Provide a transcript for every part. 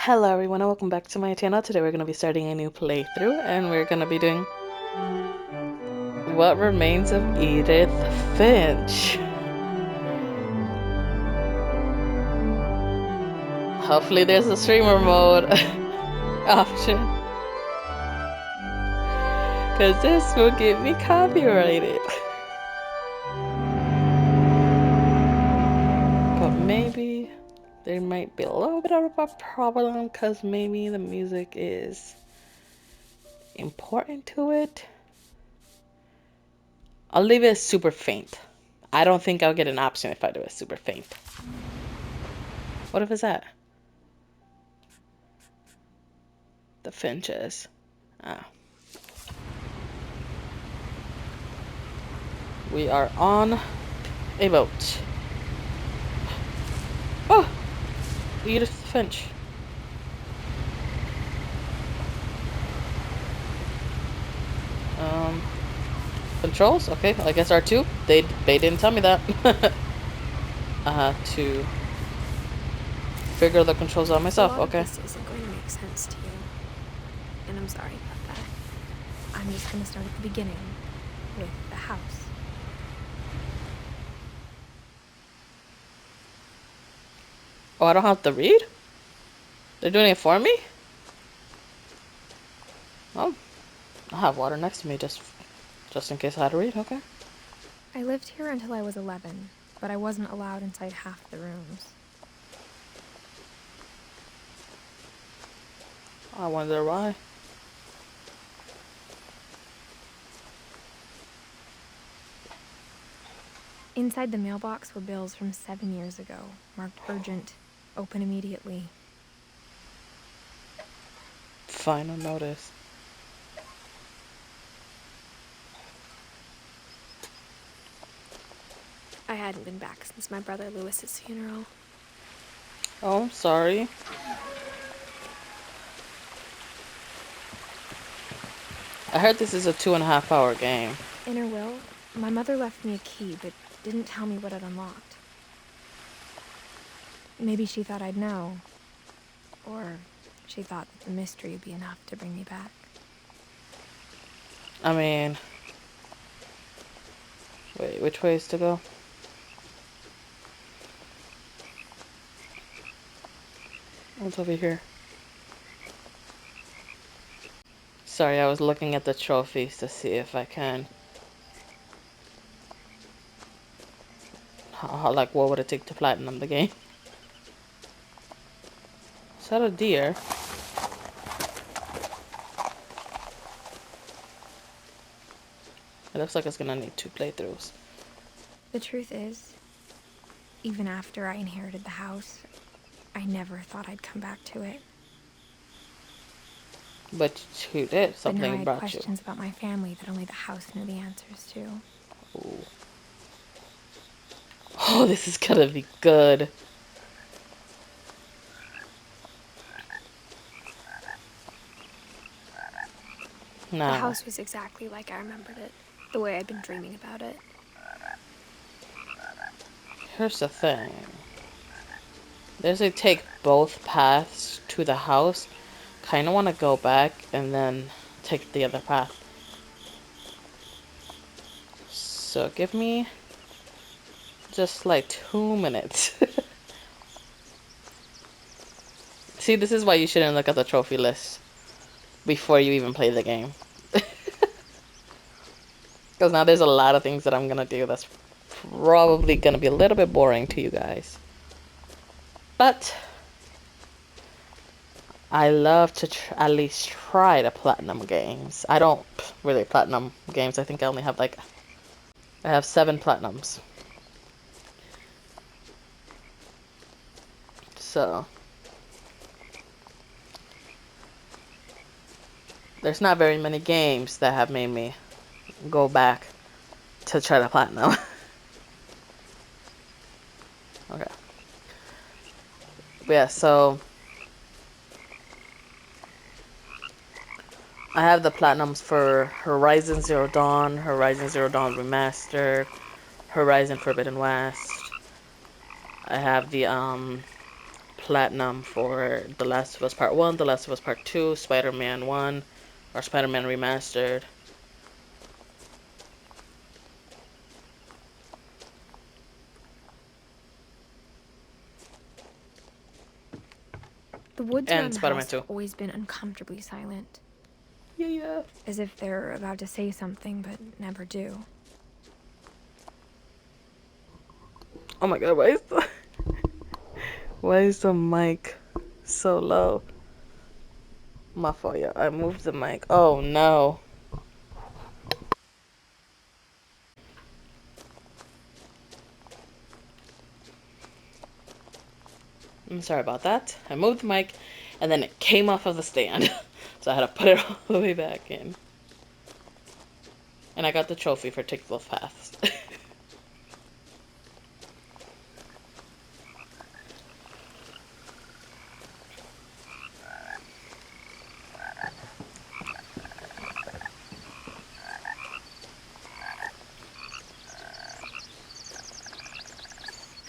Hello everyone and welcome back to my channel. Today we're going to be starting a new playthrough and we're going to be doing What Remains of Edith Finch. Hopefully there's a streamer mode option, because this will get me copyrighted. But maybe there might be a little bit of a problem because maybe the music is important to it. I'll leave it super faint. I don't think I'll get an option if I do it super faint. What if it's that? The Finches. Ah. We are on a boat. Oh! Edith Finch. Controls? Okay, I guess R2. They didn't tell me that. I have to figure the controls out myself. Okay. This isn't going to make sense to you, and I'm sorry about that. I'm just going to start at the beginning with the house. Oh, I don't have to read? They're doing it for me? Oh, I have water next to me just in case I had to read. Okay. I lived here until I was 11, but I wasn't allowed inside half the rooms. I wonder why. Inside the mailbox were bills from 7 years ago, marked urgent, open immediately. Final notice. I hadn't been back since my brother Lewis's funeral. Oh, I'm sorry. I heard this is a 2.5-hour game. In her will, my mother left me a key, but didn't tell me what it unlocked. Maybe she thought I'd know. Or she thought that the mystery would be enough to bring me back. I mean... Wait, which way is to go? What's over here? Sorry, I was looking at the trophies to see if I can... like, what would it take to platinum the game? Is that a deer? It looks like it's gonna need 2 playthroughs. The truth is, even after I inherited the house, I never thought I'd come back to it. But you did. Something but now I had brought questions about my family that only the house knew the answers to. Ooh. Oh, this is gonna be good. Nah. The house was exactly like I remembered it, the way I'd been dreaming about it. Here's the thing. There's a take both paths to the house. Kinda wanna go back and then take the other path. So give me just like 2 minutes. See, this is why you shouldn't look at the trophy list before you even play the game. Because now there's a lot of things that I'm gonna do that's probably gonna be a little bit boring to you guys. But I love to at least try the platinum games. I don't really platinum games. I think I only have I have 7 platinums. So there's not very many games that have made me go back to try to platinum. Okay. But yeah, so I have the platinums for Horizon Zero Dawn, Horizon Zero Dawn Remastered, Horizon Forbidden West. I have the platinum for The Last of Us Part 1, The Last of Us Part 2, Spider-Man 1, or Spider-Man Remastered. The woods And around the Spider-Man house 2. have always been uncomfortably silent. Yeah. As if they're about to say something, but never do. Oh my god, why is the mic so low? My fault, yeah. I moved the mic. Oh no. I'm sorry about that. I moved the mic and then it came off of the stand. So I had to put it all the way back in. And I got the trophy for Take Both Paths.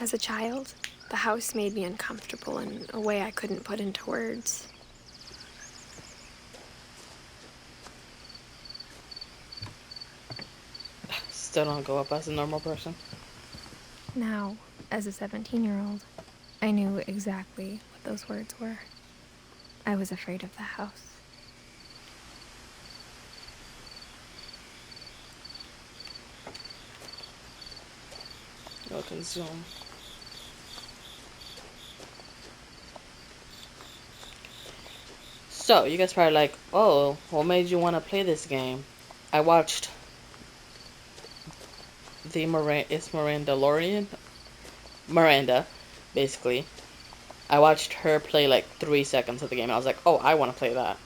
As a child, the house made me uncomfortable in a way I couldn't put into words. Still don't go up as a normal person. Now, as a 17-year-old, I knew exactly what those words were. I was afraid of the house. You can zoom. So, you guys probably like, oh, what made you want to play this game? I watched Miranda, basically. I watched her play like 3 seconds of the game, and I was like, oh, I want to play that.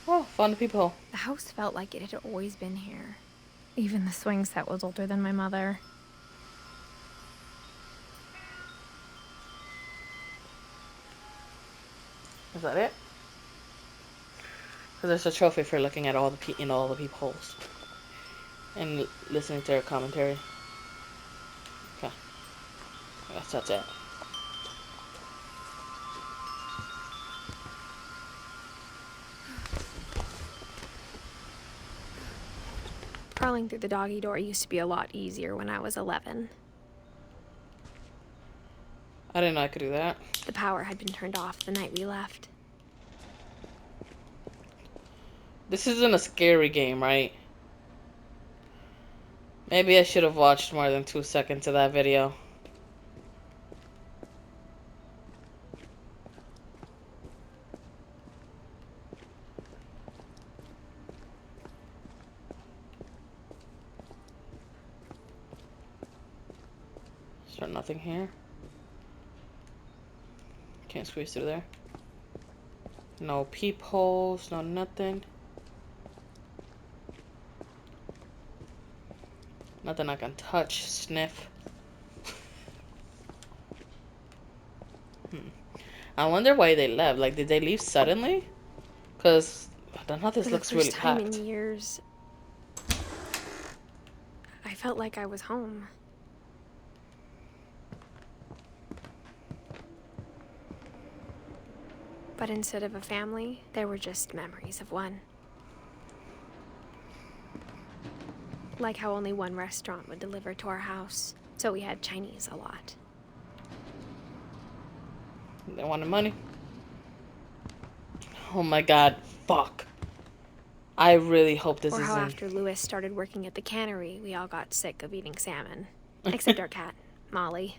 Oh, fun people. The house felt like it had always been here. Even the swing set was older than my mother. Is that it? Because there's a trophy for looking at all the peepholes and listening to their commentary. Okay, I guess that's it. Crawling through the doggy door used to be a lot easier when I was 11. I didn't know I could do that. The power had been turned off the night we left. This isn't a scary game, right? Maybe I should have watched more than 2 seconds of that video. Is there nothing here? Can't squeeze through there. No peepholes, no nothing. Nothing I can touch, sniff. I wonder why they left. Like, did they leave suddenly? Because none of this For the looks really first time packed. in years, I felt like I was home. But instead of a family, there were just memories of one. Like how only one restaurant would deliver to our house, so we had Chinese a lot. They wanted money. Oh my god, fuck. I really hope this Or how isn't... after Louis started working at the cannery, we all got sick of eating salmon. Except our cat, Molly.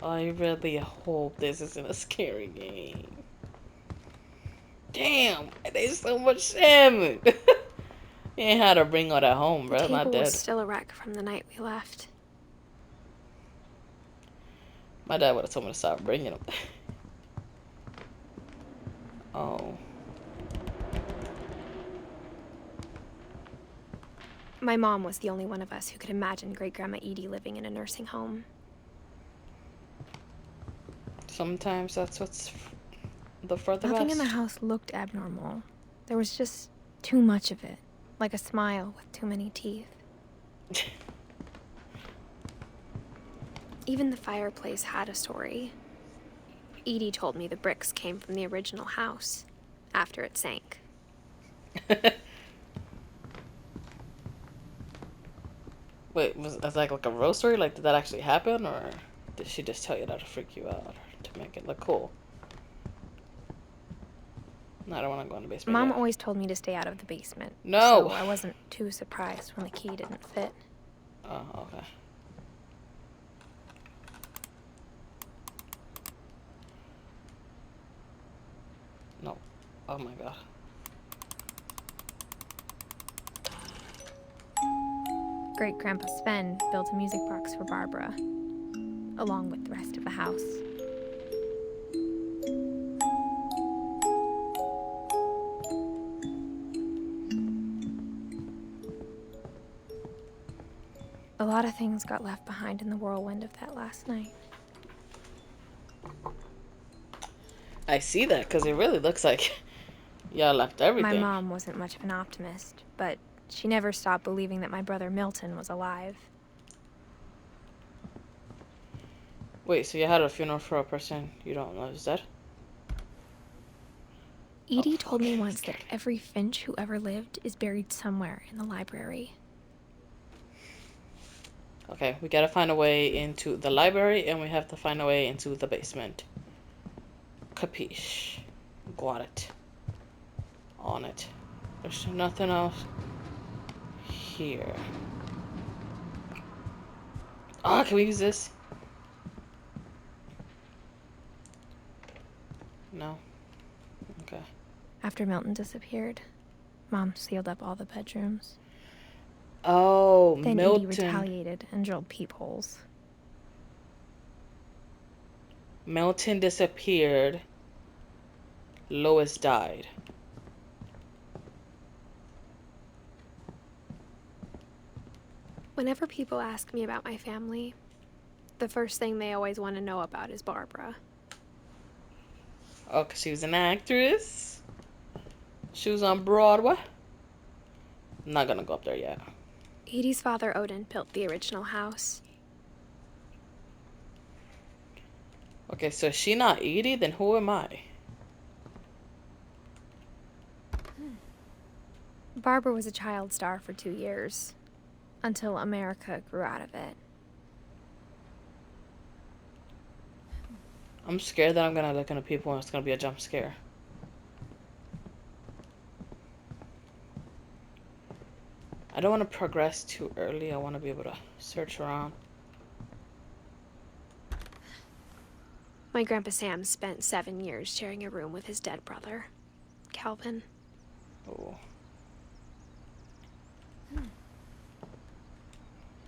I really hope this isn't a scary game. Damn, there's so much salmon. You ain't had to bring all that home, The bro. Not table was dead. still a wreck from the night we left. My dad would have told me to stop bringing them. Oh. My mom was the only one of us who could imagine Great-Grandma Edie living in a nursing home. Sometimes that's what's for the Nothing in the best. house looked abnormal. There was just too much of it, like a smile with too many teeth. Even the fireplace had a story. Edie told me the bricks came from the original house, after it sank. Wait, was that like a real story? Like, did that actually happen, or did she just tell you that to freak you out to make it look cool? No, I don't want to go in the basement Mom yet. always told me to stay out of the basement, No. so I wasn't too surprised when the key didn't fit. Oh, okay. No. Oh my god. Great-Grandpa Sven built a music box for Barbara, along with the rest of the house. A lot of things got left behind in the whirlwind of that last night. I see that because it really looks like y'all left My everything. mom wasn't much of an optimist, but she never stopped believing that my brother Milton was alive. Wait, so you had a funeral for a person you don't know is dead? Oh, Edie fuck. told me once that every Finch who ever lived is buried somewhere in the library. Okay, we gotta find a way into the library, and we have to find a way into the basement. Capiche. Got it. On it. There's nothing else here. Ah, can we use this? No. Okay. After Milton disappeared, Mom sealed up all the bedrooms. Oh, Then Edie Milton. retaliated and drilled peepholes. Milton disappeared. Lois died. Whenever people ask me about my family, the first thing they always want to know about is Barbara. Oh, 'cause she was an actress. She was on Broadway. I'm not gonna go up there yet. Edie's father, Odin, built the original house. Okay, so is she not Edie? Then who am I? Barbara was a child star for 2 years, until America grew out of it. I'm scared that I'm gonna look into people and it's gonna be a jump scare. I don't want to progress too early. I want to be able to search around. My Grandpa Sam spent 7 years sharing a room with his dead brother, Calvin. Oh.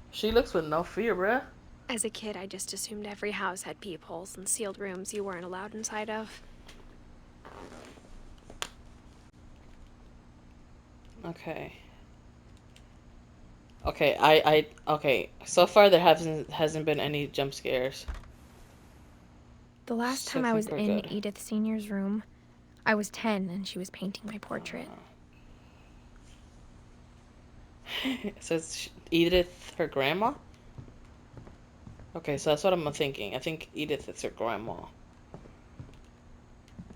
She looks with no fear, bruh. As a kid, I just assumed every house had peepholes and sealed rooms you weren't allowed inside of. Okay. Okay. So far there hasn't been any jump scares. The last So time I was think we're in good. Edith Senior's room, I was 10 and she was painting my portrait. So it's Edith, her grandma? Okay, so that's what I'm thinking. I think Edith is her grandma.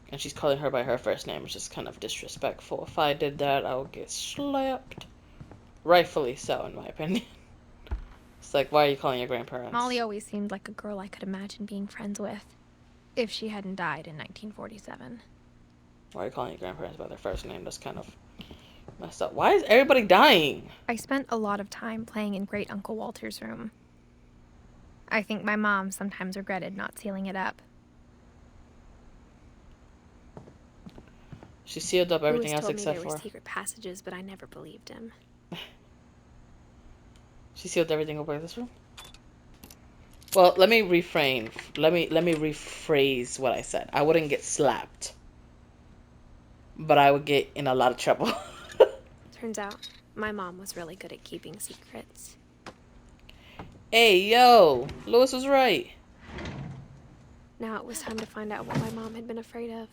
And she's calling her by her first name, which is kind of disrespectful. If I did that, I would get slapped. Rightfully so, in my opinion. It's like, why are you calling your grandparents? Molly always seemed like a girl I could imagine being friends with, if she hadn't died in 1947. Why are you calling your grandparents by their first name? That's kind of messed up. Why is everybody dying? I spent a lot of time playing in Great Uncle Walter's room. I think my mom sometimes regretted not sealing it up. She sealed up everything Louis else told me except there were for... secret passages, but I never believed him. She sealed everything up by this room? Well, let me refrain. Let me rephrase what I said. I wouldn't get slapped. But I would get in a lot of trouble. Turns out, my mom was really good at keeping secrets. Hey, yo! Lewis was right. Now it was time to find out what my mom had been afraid of.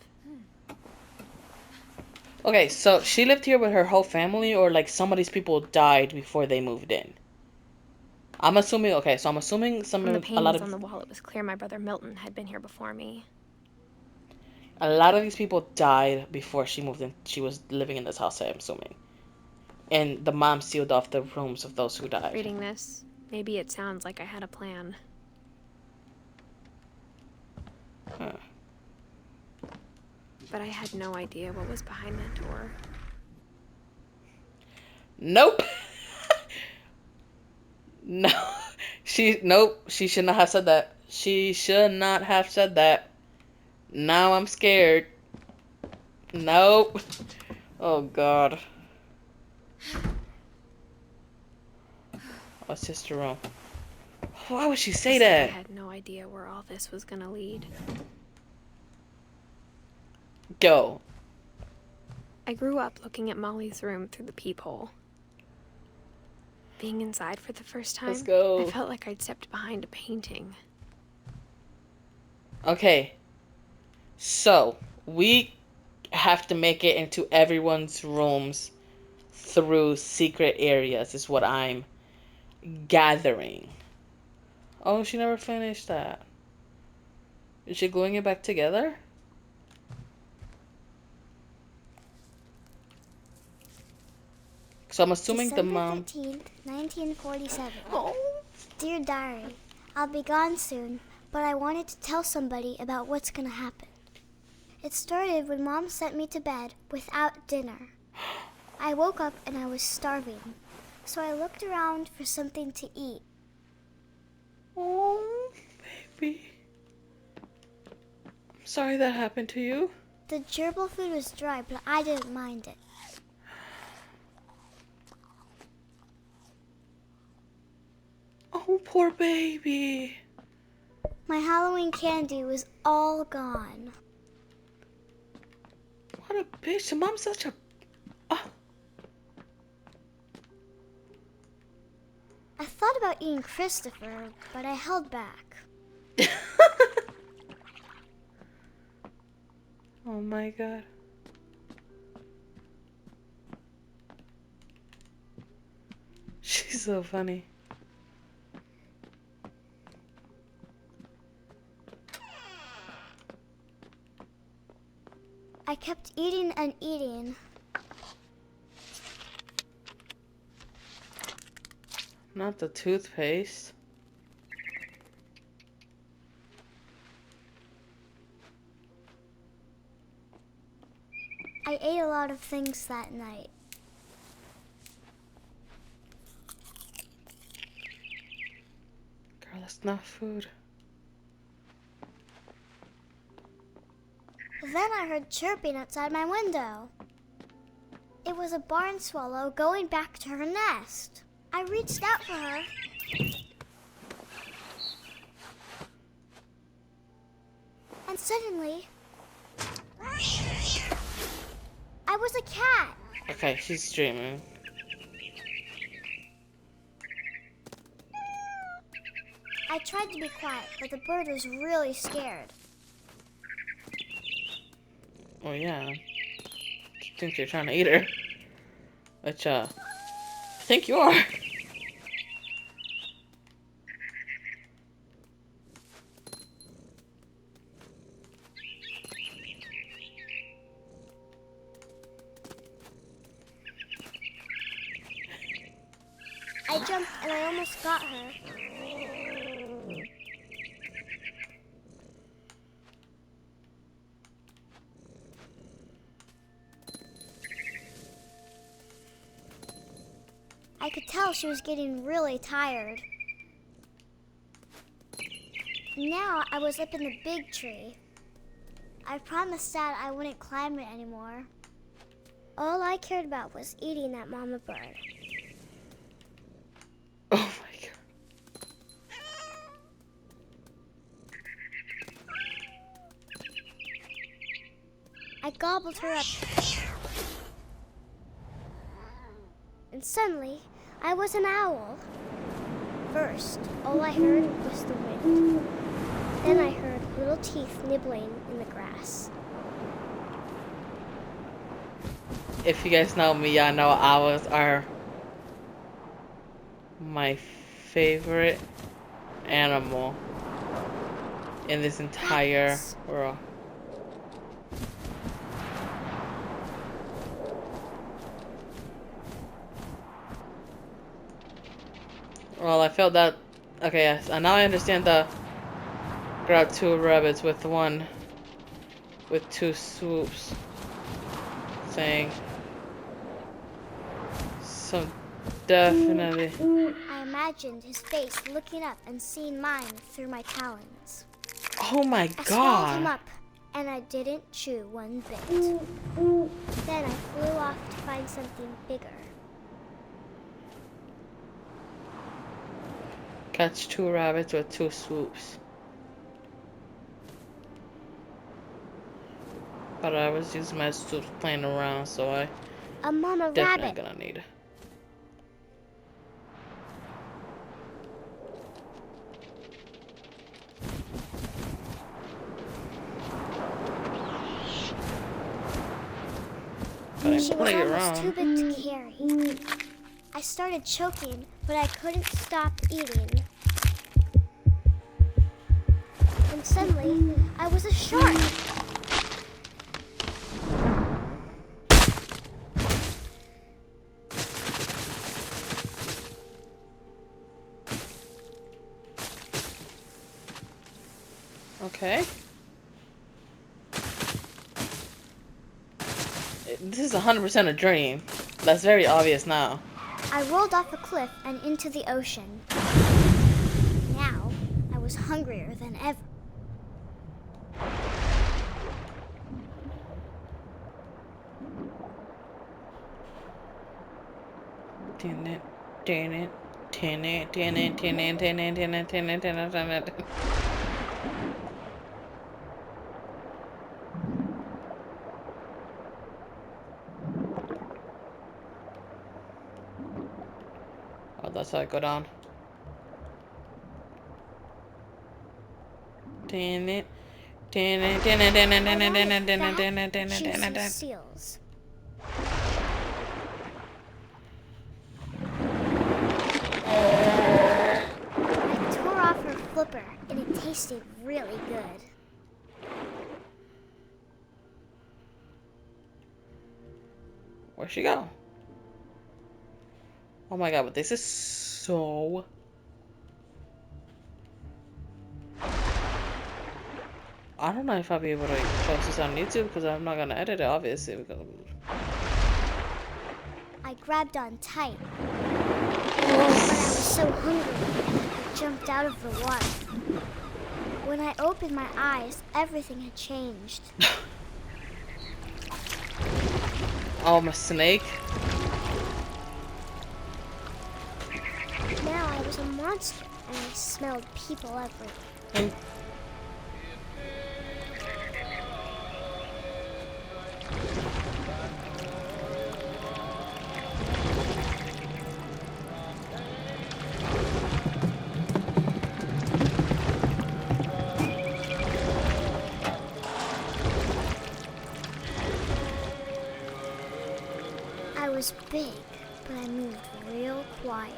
Okay, so she lived here with her whole family, or like some of these people died before they moved in? I'm assuming, okay, so I'm assuming From the a lot paintings of on the wall, it was clear my brother Milton had been here before me. these people died before she moved in. She was living in this house, I'm assuming. And the mom sealed off the rooms of those who died. Reading this, maybe it sounds like I had a plan. Huh. But I had no idea what was behind that door. Nope. No. Nope. She should not have said that. She should not have said that. Now I'm scared. Nope. Oh God. Oh, it's just a room. Why would she say that? I had no idea where all this was gonna lead. Go. I grew up looking at Molly's room through the peephole. Being inside for the first time, Let's go. I felt like I'd stepped behind a painting. Okay. So, we have to make it into everyone's rooms through secret areas, is what I'm gathering. Oh, she never finished that. Is she gluing it back together? So I'm assuming the mom... December 13th, 1947. Oh. Dear Diary, I'll be gone soon, but I wanted to tell somebody about what's gonna happen. It started when Mom sent me to bed without dinner. I woke up and I was starving, so I looked around for something to eat. Oh, baby. I'm sorry that happened to you. The gerbil food was dry, but I didn't mind it. Oh, poor baby. My Halloween candy was all gone. What a bitch. Mom's such a... Oh. I thought about eating Christopher, but I held back. Oh my God. She's so funny. I kept eating and eating. Not the toothpaste. I ate a lot of things that night. Girl, that's not food. Then I heard chirping outside my window. It was a barn swallow going back to her nest. I reached out for her. And suddenly, I was a cat. Okay, she's dreaming. I tried to be quiet, but the bird was really scared. Oh yeah. She thinks you're trying to eat her. Which, I think you are. I jumped and I almost got her. I could tell she was getting really tired. Now I was up in the big tree. I promised Dad I wouldn't climb it anymore. All I cared about was eating that mama bird. Oh my God. I gobbled her up. And suddenly, I was an owl. First, all I heard was the wind. Then I heard little teeth nibbling in the grass. If you guys know me, y'all know owls are my favorite animal in this entire Rabbits. world. Well, I felt that. Okay, yes, and now I understand the grab two rabbits with two swoops thing. So definitely. I imagined his face looking up and seeing mine through my talons. Oh my I swallowed him god. up, and I didn't chew one bit. Then I flew off to find something bigger. Catch two rabbits with two swoops. But I was using my swoops playing around, so I A mama definitely rabbit. gonna need it. But She I'm was playing almost too around. big to carry. I started choking, but I couldn't stop eating. And suddenly, I was a shark. Okay. This is 100% a dream. That's very obvious now. I rolled off a cliff and into the ocean. Now, I was hungrier than ever. Tin it, tin it, tin it, tin it, tin it, tin it, tin it, tin it, tin it, tin it. Oh, that's how I go down. Tin it, tin it, tin it, tin it, tin it, tin it, tin it, tin it, tin it, tin it, tin Juicy it. seals. I tore off her flipper, and it tasted really good. Where'd she go? Oh my god, but this is so... I don't know if I'll be able to post this on YouTube because I'm not gonna edit it, obviously, because I grabbed on tight, but I was so hungry, I jumped out of the water. When I opened my eyes, everything had changed. oh, I'm a snake. Now I was a monster, and I smelled people everywhere. And I was big, but I moved real quiet.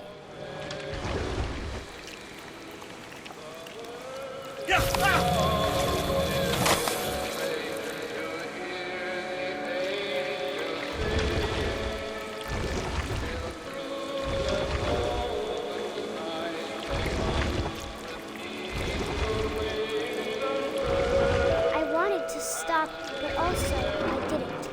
I wanted to stop, but also I didn't.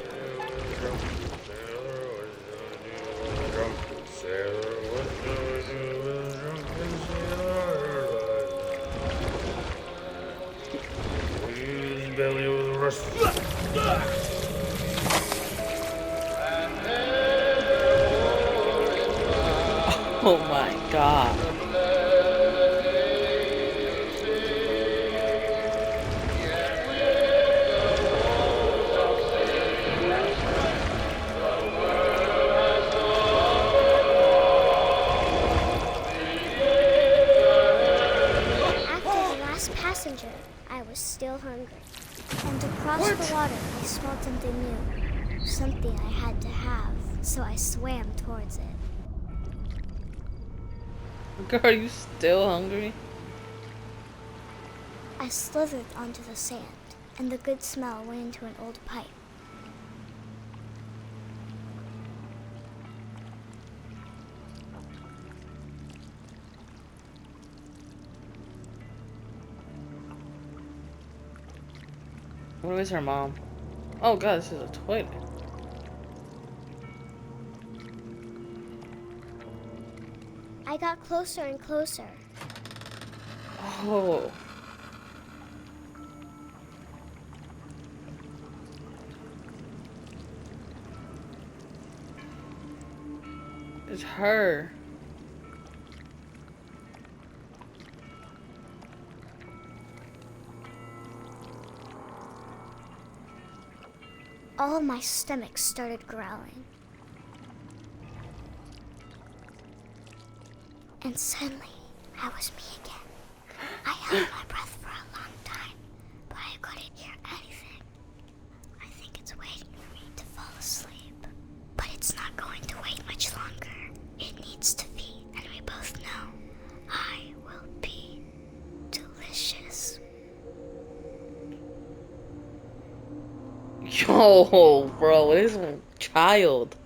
His belly was rusty. oh my god. After the last passenger, I was still And across the water, I smelled something new. Something I had to have, so I swam towards it. Girl, are you still hungry? I slithered onto the sand, and the good smell went into an old pipe. Where is her mom? Oh god, this is a toilet. I got closer and closer. Oh. It's her. All of my stomach started growling. And suddenly, I was me again. I held my breath for a long time, but I couldn't hear anything. I think it's waiting for me to fall asleep. But it's not going to wait much longer. It needs to feed, and we both know I will be delicious. Yo, bro, this is a child.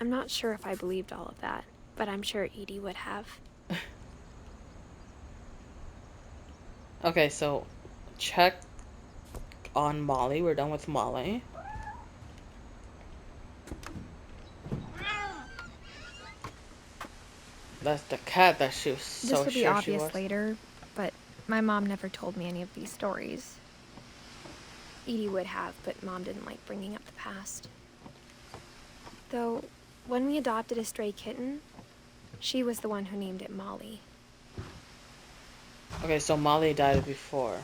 I'm not sure if I believed all of that, but I'm sure Edie would have. Okay, so check on Molly. We're done with Molly. That's the cat that she was This so will be sure she obvious was. later, but my mom never told me any of these stories. Edie would have, but Mom didn't like bringing up the past. Though, when we adopted a stray kitten, she was the one who named it Molly. Okay, so Molly died before.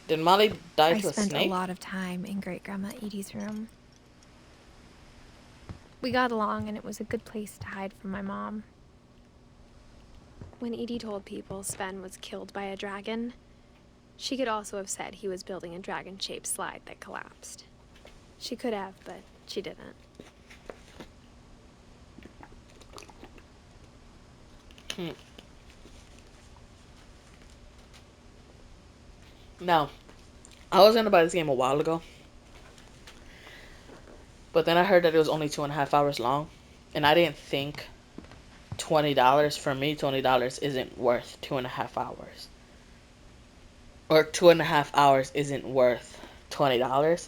Did Molly die I to a spent snake? a lot of time in Great-Grandma Edie's room. We got along, and it was a good place to hide from my mom. When Edie told people Sven was killed by a dragon, she could also have said he was building a dragon-shaped slide that collapsed. She could have, but she didn't. Now, I was gonna buy this game a while ago, but then I heard that it was only 2.5 hours long, and I didn't think $20 for me. $20 isn't worth 2.5 hours, or 2.5 hours isn't worth $20.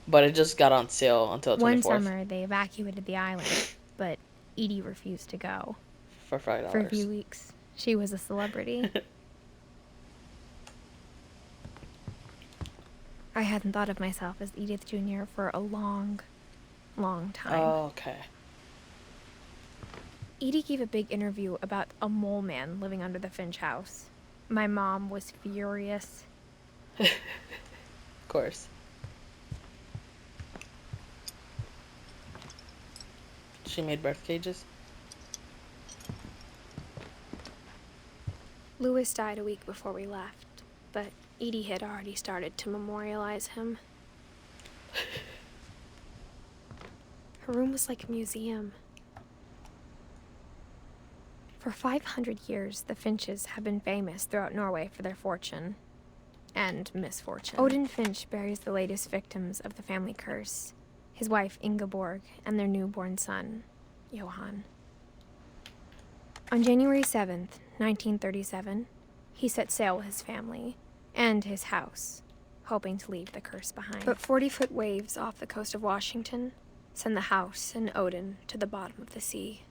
But it just got on sale until the One 24th summer, they evacuated the island, but Edie refused to go. for $5. For a few weeks, she was a celebrity. I hadn't thought of myself as Edith Jr. for a long, long time. Oh, okay. Edie gave a big interview about a mole man living under the Finch house. My mom was furious. Of course. She made birth cages. Louis died a week before we left, but Edie had already started to memorialize him. Her room was like a museum. For 500 years, the Finches have been famous throughout Norway for their fortune and misfortune. Odin Finch buries the latest victims of the family curse, his wife Ingeborg and their newborn son, Johan. On January 7th, 1937, he set sail with his family and his house, hoping to leave the curse behind. But 40-foot waves off the coast of Washington send the house and Odin to the bottom of the sea.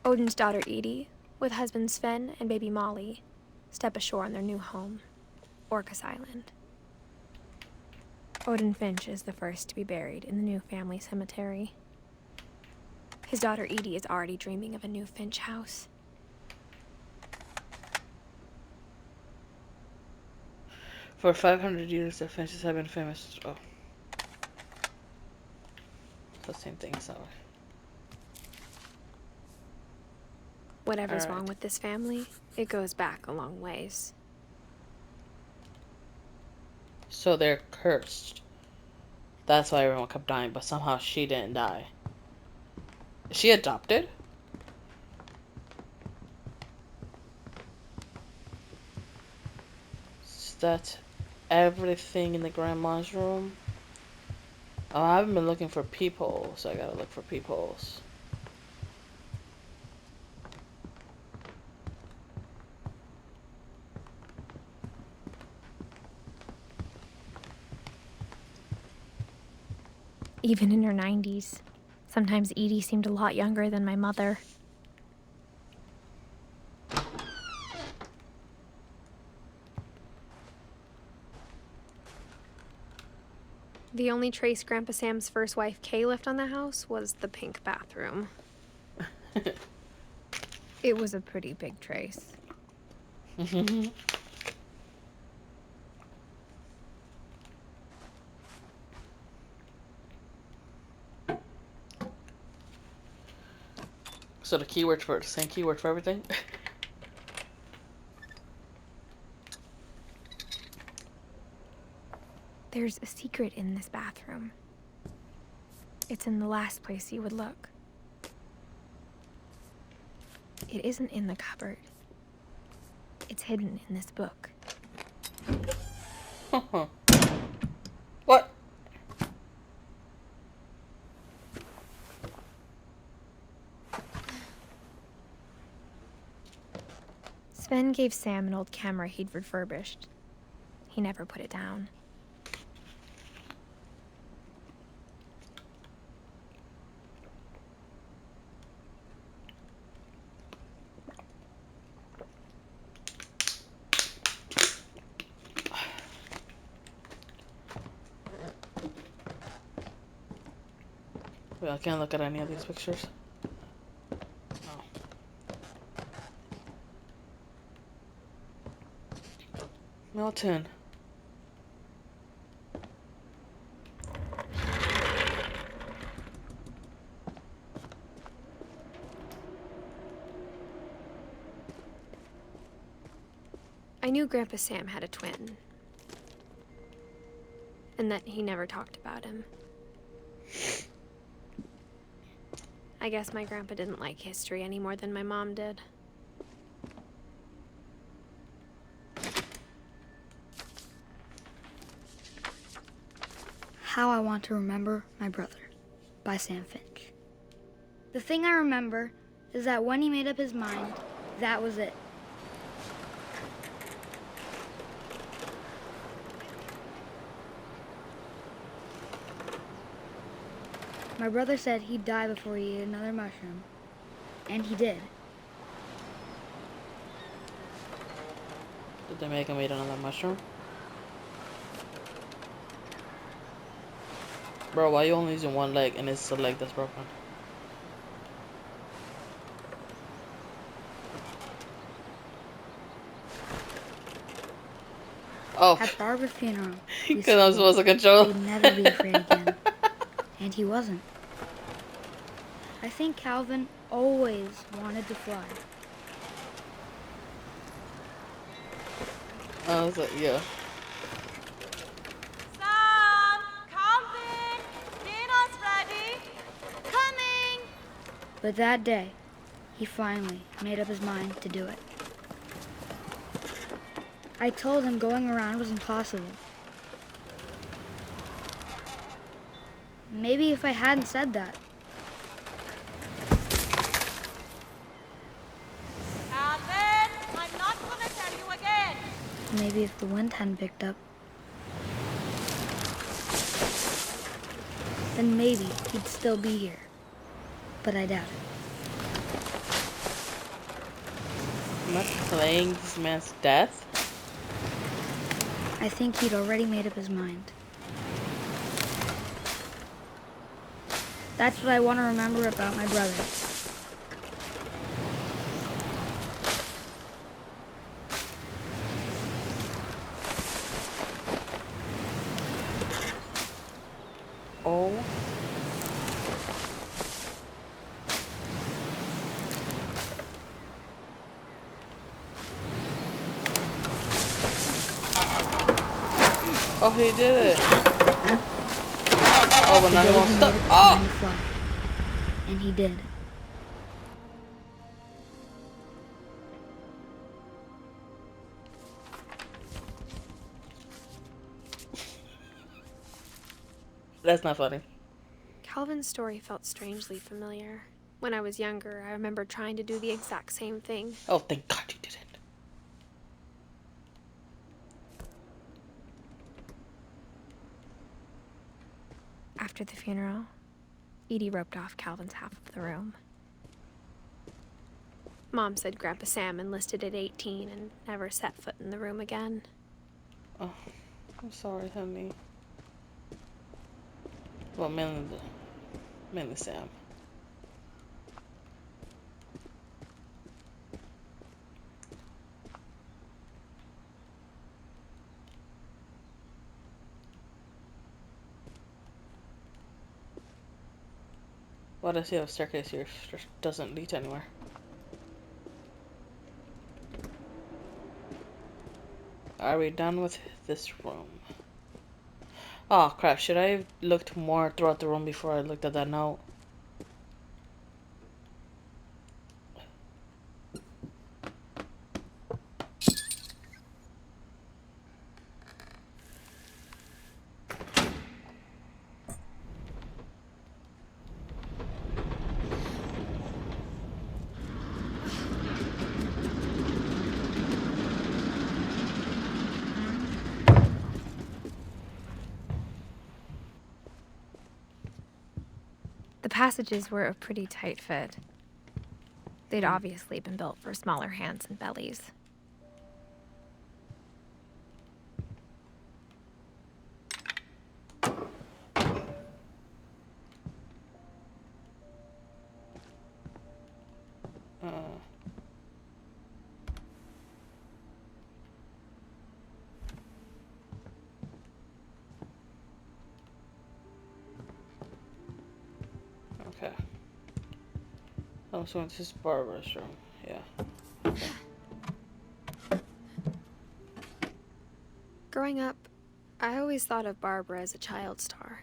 Odin's daughter Edie, with husband Sven and baby Molly, step ashore on their new home, Orcas Island. Odin Finch is the first to be buried in the new family cemetery. His daughter Edie is already dreaming of a new Finch house. For 500 years, the Finches have been famous. Oh. the same thing, so. Whatever's Alright. wrong with this family, it goes back a long ways. So they're cursed. That's why everyone kept dying, but somehow she didn't die. Is she adopted? Is that everything in the grandma's room? Oh, I haven't been looking for peepholes, so I gotta look for peepholes. Even in her 90s. Sometimes Edie seemed a lot younger than my mother. The only trace Grandpa Sam's first wife, Kay, left on the house was the pink bathroom. It was a pretty big trace. So the keyword for the same keyword for everything? There's a secret in this bathroom. It's in the last place you would look. It isn't in the cupboard. It's hidden in this book. What? Sven gave Sam an old camera he'd refurbished. He never put it down. Wait, I can't look at any of these pictures. Oh. Milton. I knew Grandpa Sam had a twin. And that he never talked about him. I guess my grandpa didn't like history any more than my mom did. How I Want to Remember My Brother by Sam Finch. The thing I remember is that when he made up his mind, that was it. My brother said he'd die before he ate another mushroom, and he did. Did they make him eat another mushroom? Bro, why you only using one leg and it's the leg that's broken? Oh, At Barbara's funeral, he because I'm swore supposed to control. he'd never be afraid again, and he wasn't. I think Calvin always wanted to fly. I was like, yeah. Sam! Calvin! Dinner's ready! Coming! But that day, he finally made up his mind to do it. I told him going around was impossible. Maybe if I hadn't said that, Calvin! I'm not gonna tell you again! maybe if the wind hadn't picked up, then maybe he'd still be here. But I doubt it. I'm not playing this man's death. I think he'd already made up his mind. That's what I want to remember about my brother. Oh Oh, he did it. Oh, but now he won't stop. Made it Oh! to fly. And he did. That's not funny. Calvin's story felt strangely familiar. When I was younger, I remember trying to do the exact same thing. Oh, thank God you didn't. After the funeral, Edie roped off Calvin's half of the room. Mom said Grandpa Sam enlisted at 18 and never set foot in the room again. Oh, I'm sorry, honey. Well, mainly Sam. Why does he have a staircase here if it doesn't lead to anywhere? Are we done with this room? Oh crap, should I have looked more throughout the room before I looked at that note? The passages were a pretty tight fit. They'd obviously been built for smaller hands and bellies. Okay. Oh, so this is Barbara's room. Yeah. Okay. Growing up, I always thought of Barbara as a child star.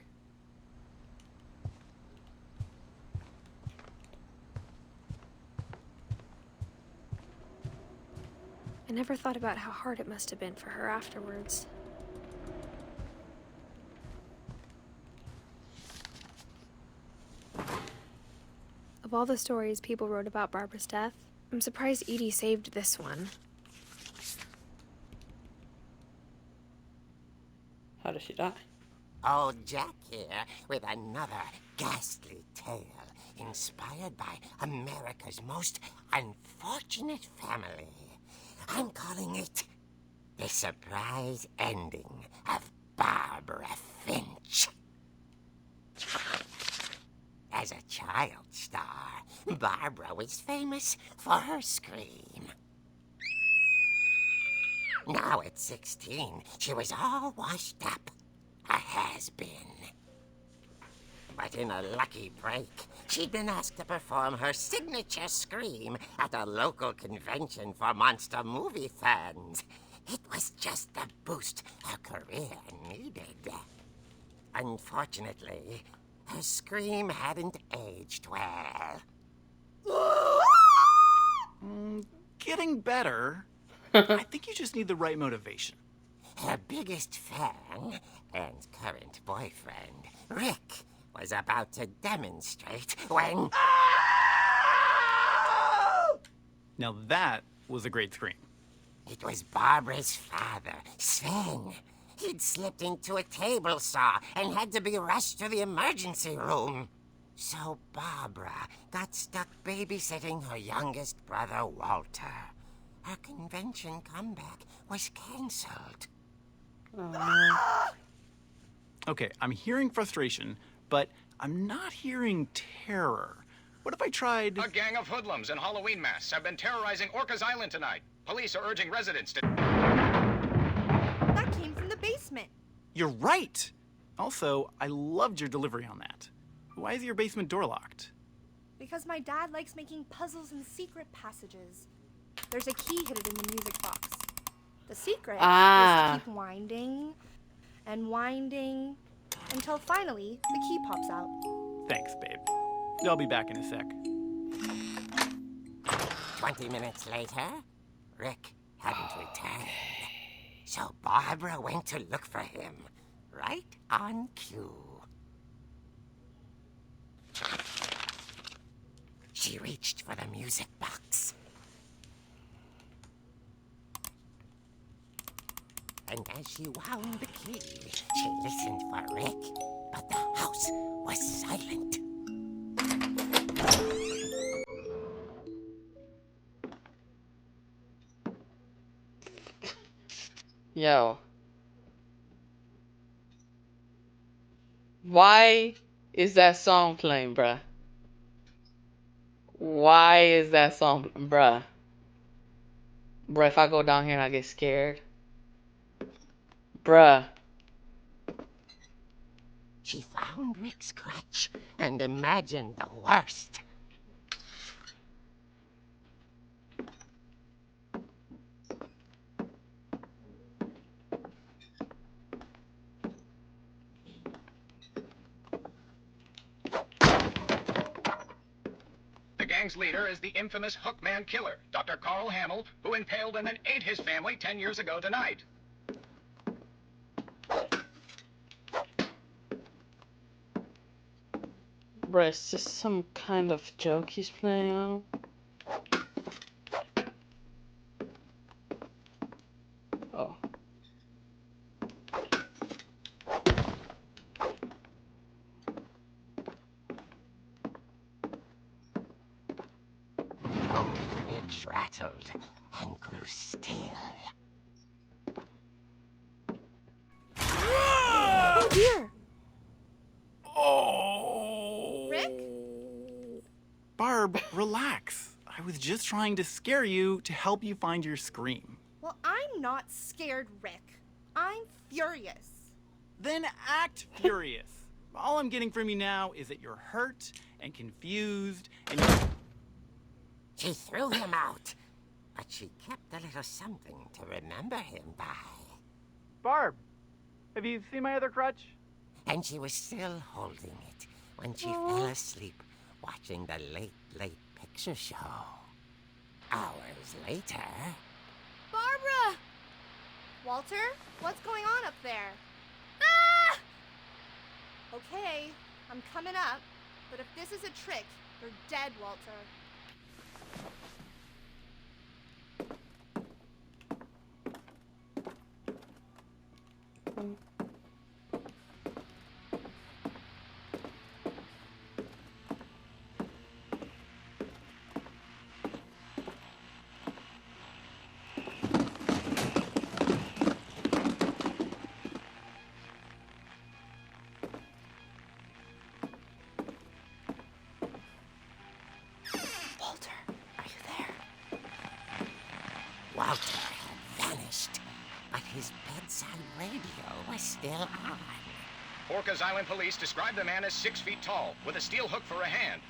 I never thought about how hard it must have been for her afterwards. Of all the stories people wrote about Barbara's death, I'm surprised Edie saved this one. How did she die? Old Jack here with another ghastly tale inspired by America's most unfortunate family. I'm calling it The Surprise Ending of Barbara Finch. As a child star, Barbara was famous for her scream. Now at 16, she was all washed up. A has-been. But in a lucky break, she'd been asked to perform her signature scream at a local convention for monster movie fans. It was just the boost her career needed. Unfortunately, her scream hadn't aged well. Getting better. I think you just need the right motivation. Her biggest fan and current boyfriend, Rick, was about to demonstrate when... Now that was a great scream. It was Barbara's father, Sven. He'd slipped into a table saw and had to be rushed to the emergency room. So Barbara got stuck babysitting her youngest brother, Walter. Her convention comeback was cancelled. Okay, I'm hearing frustration, but I'm not hearing terror. What if I tried... A gang of hoodlums in Halloween masks have been terrorizing Orcas Island tonight. Police are urging residents to... That came from the basement. You're right! Also, I loved your delivery on that. Why is your basement door locked? Because my dad likes making puzzles and secret passages. There's a key hidden in the music box. The secret is to keep winding and winding until finally the key pops out. Thanks, babe. I'll be back in a sec. 20 minutes later, Rick hadn't returned. So Barbara went to look for him, right on cue. She reached for the music box. And as she wound the key, she listened for Rick, but the house was silent. Yo. Why is that song playing, bruh? Why is that song, bruh? Bruh, if I go down here and I get scared. Bruh. She found Rick's crutch and imagined the worst. The gang's leader is the infamous Hookman killer, Dr. Carl Hamill, who impaled and then ate his family 10 years ago tonight. Bruh, it's just some kind of joke he's playing on. Oh. It rattled and grew still. Oh dear! Oh! Rick? Barb, relax. I was just trying to scare you to help you find your scream. Well, I'm not scared, Rick. I'm furious. Then act furious. All I'm getting from you now is that you're hurt and confused and you're... She threw him out, but she kept a little something to remember him by. Barb, have you seen my other crutch? And she was still holding it when she fell asleep watching the late picture show. Hours later... Barbara! Walter, what's going on up there? Ah! Okay, I'm coming up, but if this is a trick, you're dead, Walter. Walter, are you there? Walter had vanished, but his bedside radio was still on. Orcas Island police describe the man as 6 feet tall, with a steel hook for a hand.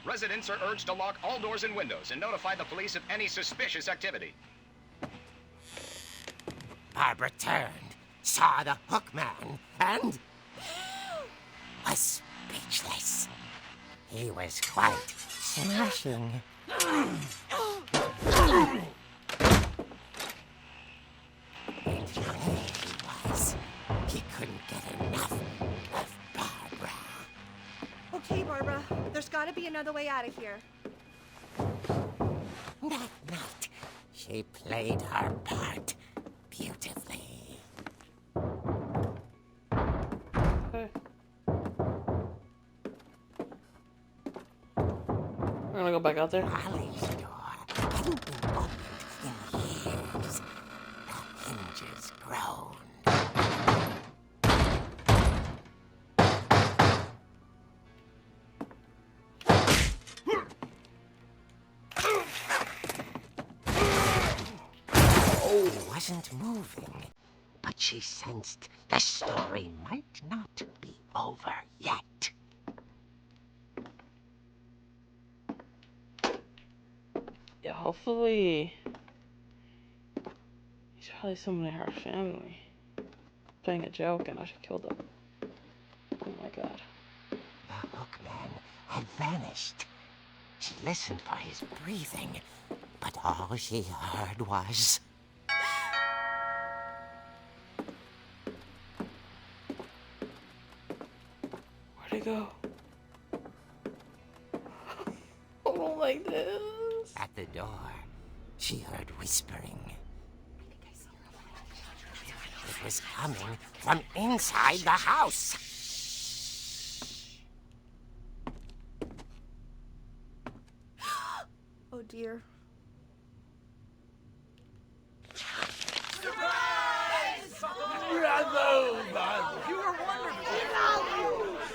Residents are urged to lock all doors and windows and notify the police of any suspicious activity. Barbara turned, saw the hook man, and was speechless. He was quite smashing. And there he was. He couldn't get enough of Barbara. Okay, Barbara, there's gotta be another way out of here. That night, she played her part beautifully. Okay. We're gonna go back out there. Molly's door hadn't been opened in years. The hinges groaned. He wasn't moving, but she sensed the story might not be over yet. Yeah, hopefully he's probably someone in her family. Playing a joke and I should kill them. Oh my god. The hookman had vanished. She listened for his breathing, but all she heard was... Where'd he go? I don't like this. At the door, she heard whispering. It was coming from inside the house. Oh dear.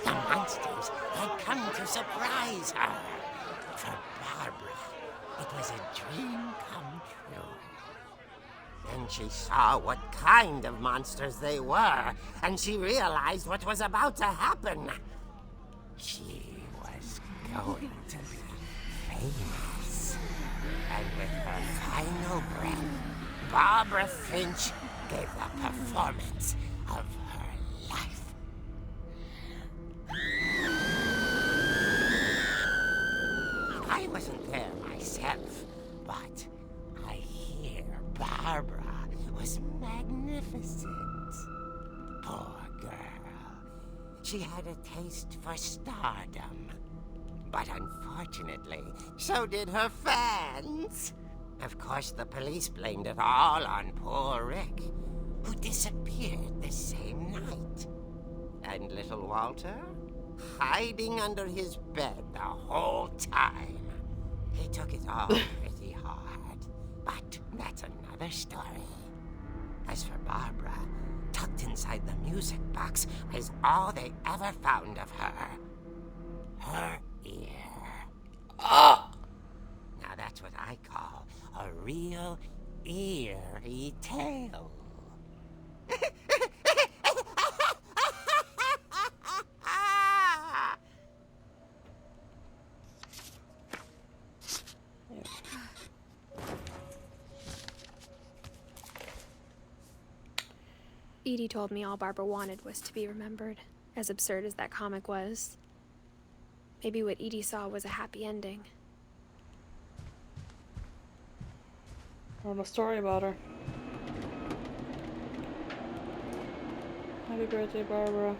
The monsters had come to surprise her. For Barbara, it was a dream come true. Then she saw what kind of monsters they were, and she realized what was about to happen. She was going to be famous. And with her final breath, Barbara Finch gave the performance of her life. I wasn't there myself, but I hear Barbara was magnificent. Poor girl. She had a taste for stardom. But unfortunately, so did her fans. Of course, the police blamed it all on poor Rick, who disappeared the same night. And little Walter? Hiding under his bed the whole time. He took it all pretty hard, but that's another story. As for Barbara, tucked inside the music box was all they ever found of her. Her ear. Ah! Now that's what I call a real eerie tale. Edie told me all Barbara wanted was to be remembered, as absurd as that comic was. Maybe what Edie saw was a happy ending. I wrote a story about her. Happy birthday, Barbara.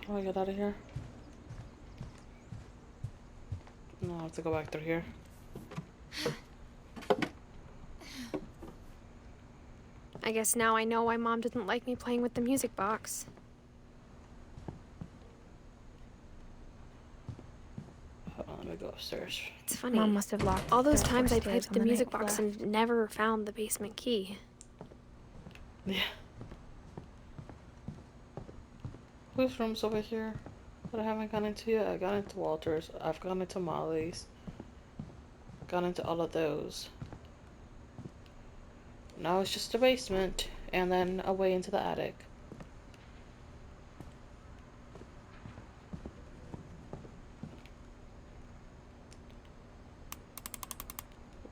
How do I get out of here? No, I have to go back through here. I guess now I know why Mom didn't like me playing with the music box. Hold on, let me go upstairs. It's funny. Mom must have locked All those the times I doors played with on the the music night box left. and never found the basement key. Yeah. Whose room's over here that I haven't gone into yet? I got into Walter's. I've gone into Molly's. Gone into all of those. Now it's just the basement and then away into the attic.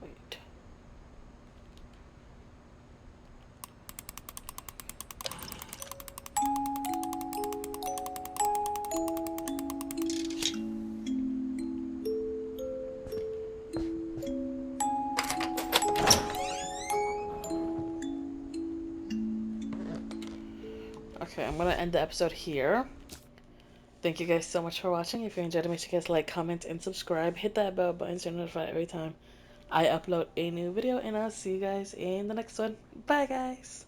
Wait. Okay, I'm gonna end the episode here. Thank you guys so much for watching. If you enjoyed it, make sure you guys like, comment, and subscribe. Hit that bell button so you're notified every time I upload a new video. And I'll see you guys in the next one. Bye, guys.